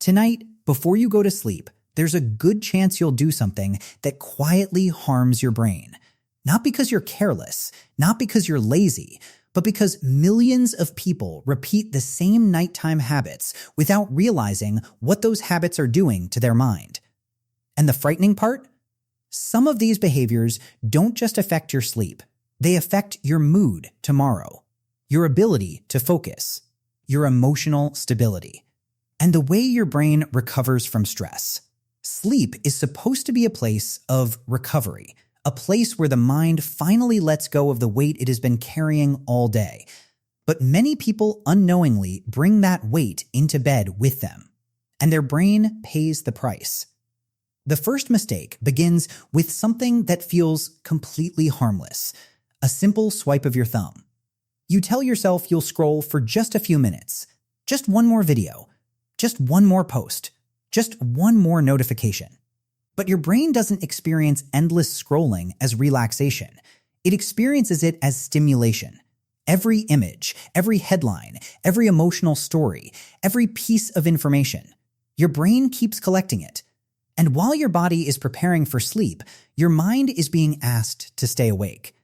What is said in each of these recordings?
Tonight, before you go to sleep, there's a good chance you'll do something that quietly harms your brain. Not because you're careless, not because you're lazy, but because millions of people repeat the same nighttime habits without realizing what those habits are doing to their mind. And the frightening part? Some of these behaviors don't just affect your sleep. They affect your mood tomorrow, your ability to focus, your emotional stability, and the way your brain recovers from stress. Sleep is supposed to be a place of recovery, a place where the mind finally lets go of the weight it has been carrying all day. But many people unknowingly bring that weight into bed with them, and their brain pays the price. The first mistake begins with something that feels completely harmless, a simple swipe of your thumb. You tell yourself you'll scroll for just a few minutes, just one more video, just one more post, just one more notification. But your brain doesn't experience endless scrolling as relaxation. It experiences it as stimulation. Every image, every headline, every emotional story, every piece of information. Your brain keeps collecting it. And while your body is preparing for sleep, your mind is being asked to stay awake.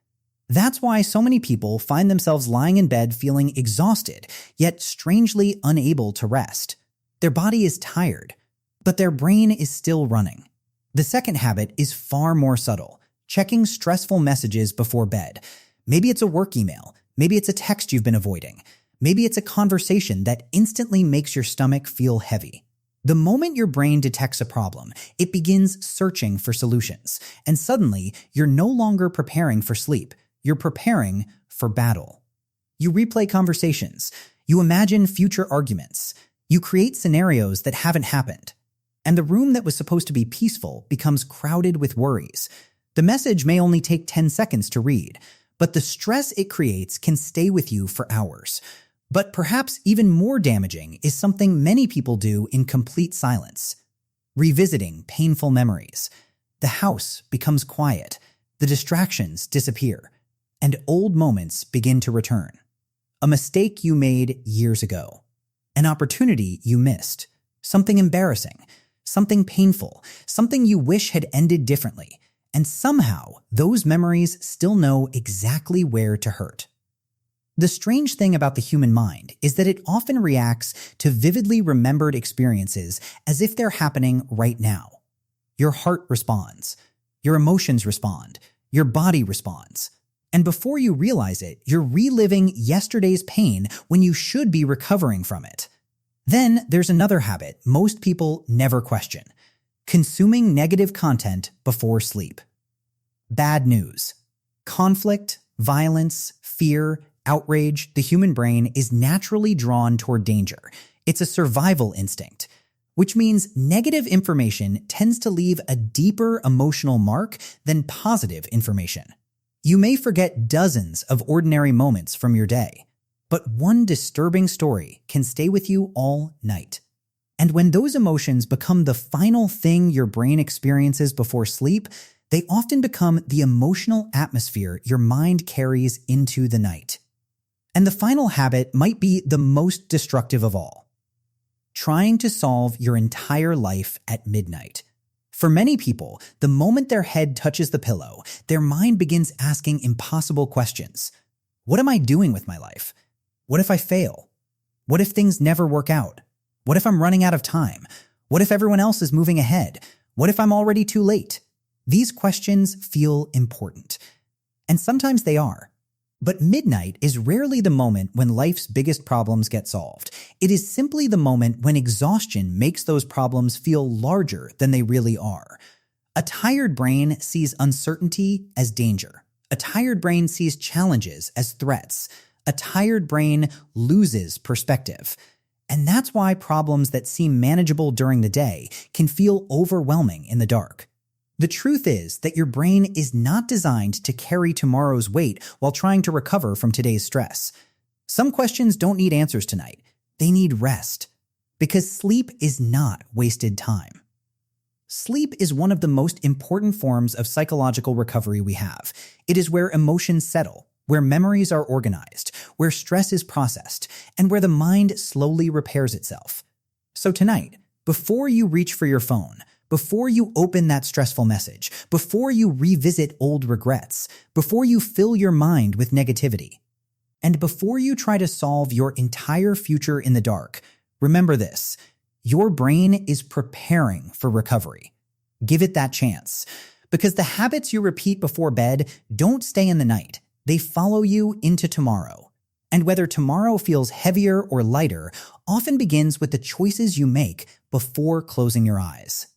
That's why so many people find themselves lying in bed feeling exhausted, yet strangely unable to rest. Their body is tired, but their brain is still running. The second habit is far more subtle, checking stressful messages before bed. Maybe it's a work email. Maybe it's a text you've been avoiding. Maybe it's a conversation that instantly makes your stomach feel heavy. The moment your brain detects a problem, it begins searching for solutions. And suddenly, you're no longer preparing for sleep. You're preparing for battle. You replay conversations. You imagine future arguments. You create scenarios that haven't happened. And the room that was supposed to be peaceful becomes crowded with worries. The message may only take 10 seconds to read, but the stress it creates can stay with you for hours. But perhaps even more damaging is something many people do in complete silence. Revisiting painful memories. The house becomes quiet. The distractions disappear. And old moments begin to return. A mistake you made years ago. An opportunity you missed. Something embarrassing. Something painful. Something you wish had ended differently. And somehow, those memories still know exactly where to hurt. The strange thing about the human mind is that it often reacts to vividly remembered experiences as if they're happening right now. Your heart responds. Your emotions respond. Your body responds. And before you realize it, you're reliving yesterday's pain when you should be recovering from it. Then there's another habit most people never question: consuming negative content before sleep. Bad news. Conflict, violence, fear, outrage, the human brain is naturally drawn toward danger. It's a survival instinct, which means negative information tends to leave a deeper emotional mark than positive information. You may forget dozens of ordinary moments from your day, but one disturbing story can stay with you all night. And when those emotions become the final thing your brain experiences before sleep, they often become the emotional atmosphere your mind carries into the night. And the final habit might be the most destructive of all: trying to solve your entire life at midnight. For many people, the moment their head touches the pillow, their mind begins asking impossible questions. What am I doing with my life? What if I fail? What if things never work out? What if I'm running out of time? What if everyone else is moving ahead? What if I'm already too late? These questions feel important. And sometimes they are. But midnight is rarely the moment when life's biggest problems get solved. It is simply the moment when exhaustion makes those problems feel larger than they really are. A tired brain sees uncertainty as danger. A tired brain sees challenges as threats. A tired brain loses perspective. And that's why problems that seem manageable during the day can feel overwhelming in the dark. The truth is that your brain is not designed to carry tomorrow's weight while trying to recover from today's stress. Some questions don't need answers tonight. They need rest. Because sleep is not wasted time. Sleep is one of the most important forms of psychological recovery we have. It is where emotions settle, where memories are organized, where stress is processed, and where the mind slowly repairs itself. So tonight, Before you reach for your phone, before you open that stressful message, before you revisit old regrets, before you fill your mind with negativity, and before you try to solve your entire future in the dark, remember this: your brain is preparing for recovery. Give it that chance, because the habits you repeat before bed don't stay in the night. They follow you into tomorrow. And whether tomorrow feels heavier or lighter often begins with the choices you make before closing your eyes.